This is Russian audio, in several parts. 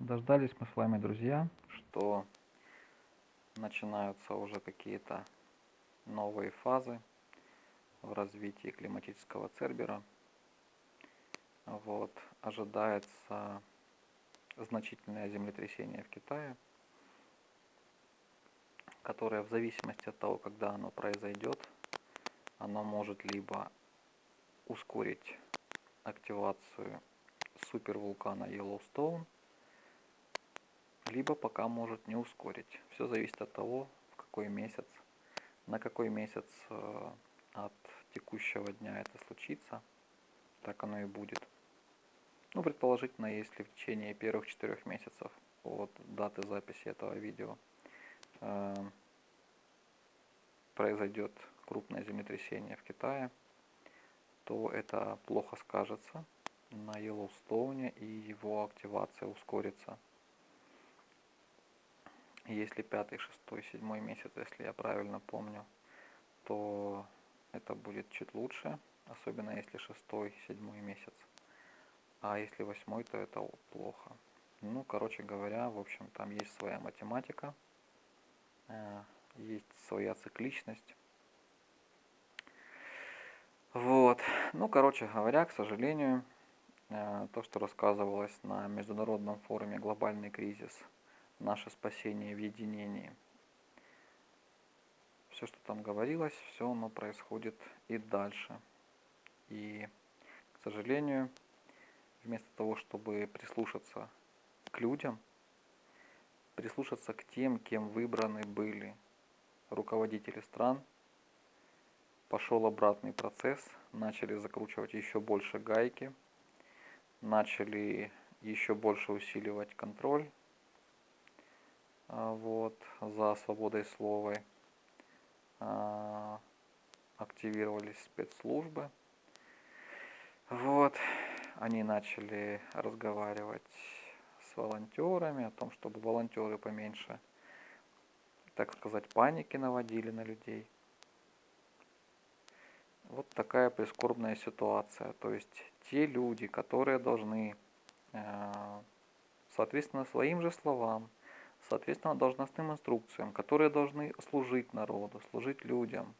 Дождались мы с вами, друзья, что начинаются уже какие-то новые фазы в развитии климатического Цербера. Ожидается значительное землетрясение в Китае, которое в зависимости от того, когда оно произойдет, оно может либо ускорить активацию супервулкана Йеллоустоун, либо пока может не ускорить. Все зависит от того, в какой месяц, на какой месяц от текущего дня это случится, так оно и будет. Ну, предположительно, если в течение первых 4 месяцев от даты записи этого видео произойдет крупное землетрясение в Китае, то это плохо скажется на Йеллоустоуне, и его активация ускорится. Если 5, 6, 7 месяц, если я правильно помню, то это будет чуть лучше, особенно если 6, 7 месяц. А если 8, то это плохо. Ну, короче говоря, в общем, там есть своя математика, есть своя цикличность. Ну, короче говоря, к сожалению, то, что рассказывалось на международном форуме «Глобальный кризис. Наше спасение в единении», все, что там говорилось, все оно происходит и дальше. И, к сожалению, вместо того, чтобы прислушаться к людям, прислушаться к тем, кем выбраны были руководители стран, пошел обратный процесс, начали закручивать еще больше гайки, начали еще больше усиливать контроль за свободой слова, активировались спецслужбы. Они начали разговаривать с волонтерами о том, чтобы волонтеры поменьше, так сказать, паники наводили на людей. Вот такая прискорбная ситуация. То есть те люди, которые должны, соответственно, своим же словам, соответственно, должностным инструкциям, которые должны служить народу, служить людям,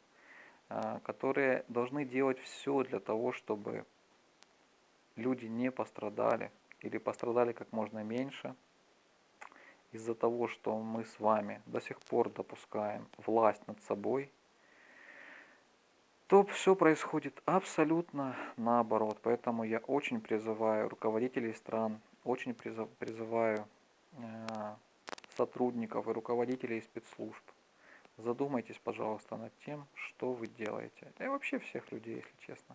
которые должны делать все для того, чтобы люди не пострадали или пострадали как можно меньше, из-за того, что мы с вами до сих пор допускаем власть над собой, то все происходит абсолютно наоборот. Поэтому я очень призываю руководителей стран, очень призываю сотрудников и руководителей спецслужб. Задумайтесь, пожалуйста, над тем, что вы делаете. Да и вообще всех людей, если честно.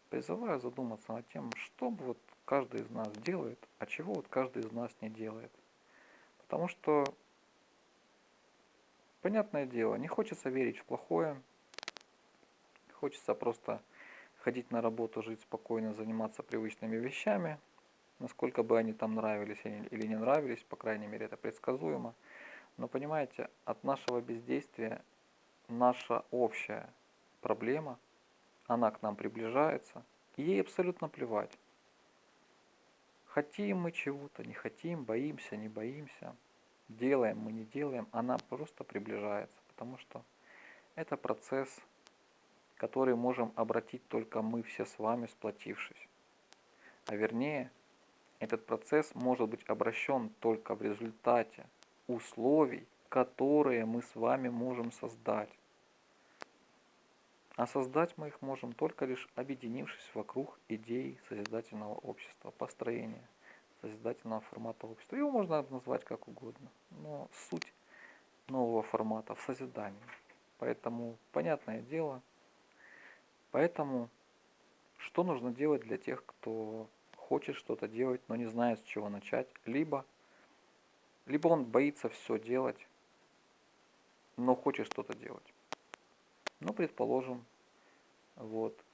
Призываю задуматься над тем, что вот каждый из нас делает, а чего вот каждый из нас не делает. Потому что, понятное дело, не хочется верить в плохое, хочется просто ходить на работу, жить спокойно, заниматься привычными вещами, насколько бы они там нравились или не нравились, по крайней мере, это предсказуемо. Но понимаете, от нашего бездействия наша общая проблема, она к нам приближается, и ей абсолютно плевать. Хотим мы чего-то, не хотим, боимся, не боимся, делаем мы, не делаем, она просто приближается, потому что это процесс, который можем обратить только мы все с вами, сплотившись. А вернее, этот процесс может быть обращен только в результате условий, которые мы с вами можем создать. А создать мы их можем только лишь объединившись вокруг идей созидательного общества, построения созидательного формата общества. Его можно назвать как угодно, но суть нового формата в созидании. Поэтому, понятное дело, что нужно делать для тех, кто хочет что-то делать, но не знает, с чего начать, либо он боится все делать, но хочет что-то делать. Ну, предположим,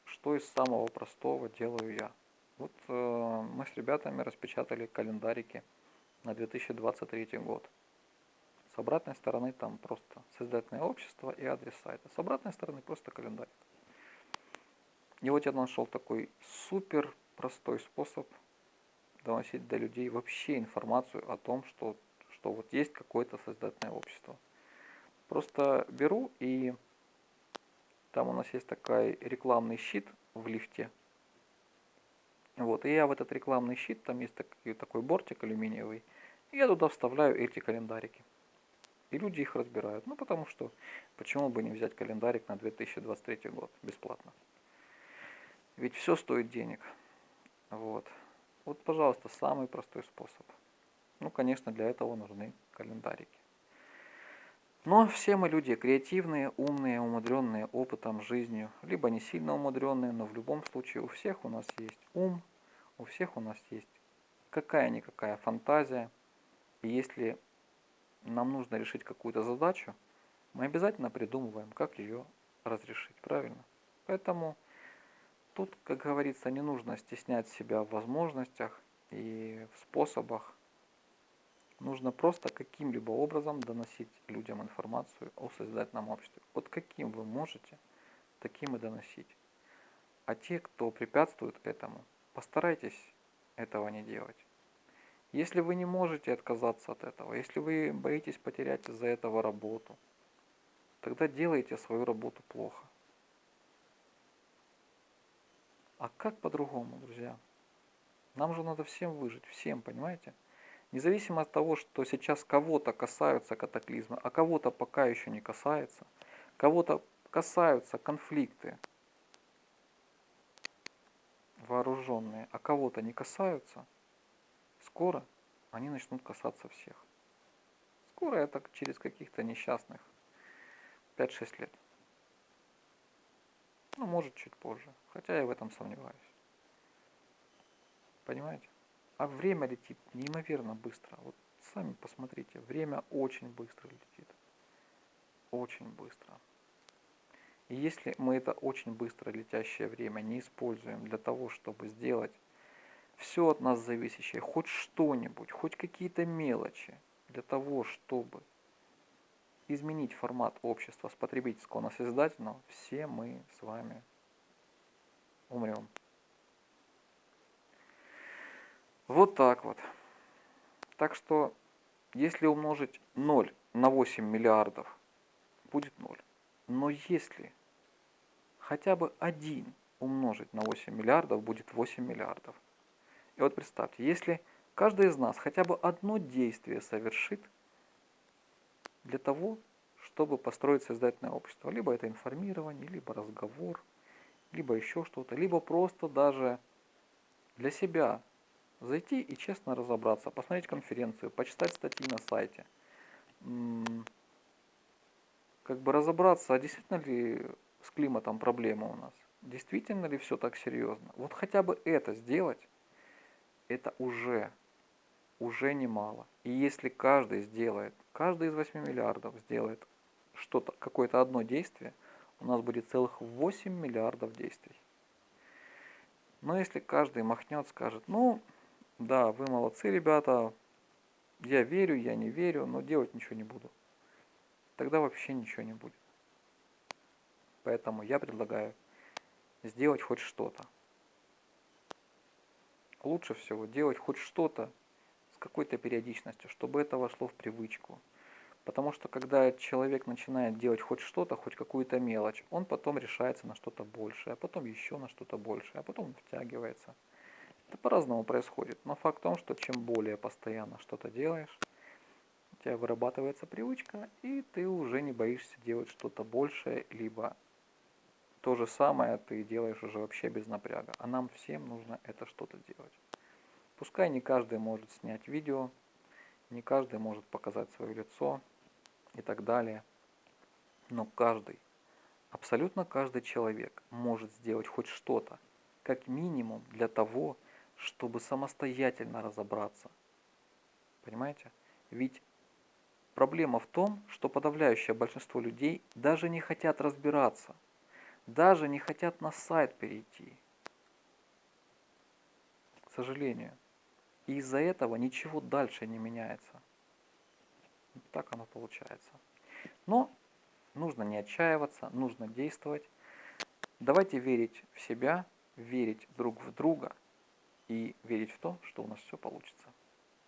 что из самого простого делаю я. Мы с ребятами распечатали календарики на 2023 год. С обратной стороны там просто созидательное общество и адрес сайта. С обратной стороны просто календарик. И вот я нашел такой супер простой способ доносить до людей вообще информацию о том, что вот есть какое-то созидательное общество. Просто беру и там у нас есть такой рекламный щит в лифте. Вот, и я в этот рекламный щит, там есть такой бортик алюминиевый, и я туда вставляю эти календарики. И люди их разбирают. Ну, потому что, почему бы не взять календарик на 2023 год бесплатно? Ведь все стоит денег. Вот. Вот, пожалуйста, самый простой способ. Ну, конечно, для этого нужны календарики. Но все мы люди креативные, умные, умудренные опытом, жизнью. Либо не сильно умудренные, но в любом случае у всех у нас есть ум, у всех у нас есть какая-никакая фантазия. И если нам нужно решить какую-то задачу, мы обязательно придумываем, как ее разрешить, правильно? Поэтому тут, как говорится, не нужно стеснять себя в возможностях и в способах. Нужно просто каким-либо образом доносить людям информацию о созидательном обществе. Вот каким вы можете, таким и доносить. А те, кто препятствует этому, постарайтесь этого не делать. Если вы не можете отказаться от этого, если вы боитесь потерять из-за этого работу, тогда делайте свою работу плохо. А как по-другому, друзья? Нам же надо всем выжить, всем, понимаете? Независимо от того, что сейчас кого-то касаются катаклизмы, а кого-то пока еще не касается, кого-то касаются конфликты вооруженные, а кого-то не касаются, скоро они начнут касаться всех. Скоро это через каких-то несчастных 5-6 лет. Ну, может, чуть позже. Хотя я в этом сомневаюсь. Понимаете? А время летит неимоверно быстро. Вот сами посмотрите, время очень быстро летит. Очень быстро. И если мы это очень быстро летящее время не используем для того, чтобы сделать все от нас зависящее, хоть что-нибудь, хоть какие-то мелочи, для того, чтобы изменить формат общества с потребительского на созидательного, все мы с вами умрем. Вот так вот. Так что, если умножить 0 на 8 миллиардов, будет 0. Но если хотя бы 1 умножить на 8 миллиардов, будет 8 миллиардов. И вот представьте, если каждый из нас хотя бы одно действие совершит для того, чтобы построить созидательное общество, либо это информирование, либо разговор, либо еще что-то, либо просто даже для себя зайти и честно разобраться, посмотреть конференцию, почитать статьи на сайте, как бы разобраться, а действительно ли с климатом проблема у нас, действительно ли все так серьезно. Вот хотя бы это сделать, это уже немало. И если каждый сделает, каждый из 8 миллиардов сделает что-то, какое-то одно действие, у нас будет целых 8 миллиардов действий. Но если каждый махнет, скажет, ну, да, вы молодцы, ребята, я верю, я не верю, но делать ничего не буду, тогда вообще ничего не будет. Поэтому я предлагаю сделать хоть что-то. Лучше всего делать хоть что-то с какой-то периодичностью, чтобы это вошло в привычку. Потому что когда человек начинает делать хоть что-то, хоть какую-то мелочь, он потом решается на что-то большее, а потом еще на что-то большее, а потом втягивается. Это по-разному происходит. Но факт в том, что чем более постоянно что-то делаешь, у тебя вырабатывается привычка, и ты уже не боишься делать что-то большее, либо то же самое ты делаешь уже вообще без напряга. А нам всем нужно это что-то делать. Пускай не каждый может снять видео, не каждый может показать свое лицо и так далее. Но каждый, абсолютно каждый человек может сделать хоть что-то, как минимум для того, чтобы самостоятельно разобраться. Понимаете? Ведь проблема в том, что подавляющее большинство людей даже не хотят разбираться, даже не хотят на сайт перейти. К сожалению. И из-за этого ничего дальше не меняется. Вот так оно получается. Но нужно не отчаиваться, нужно действовать. Давайте верить в себя, верить друг в друга и верить в то, что у нас все получится.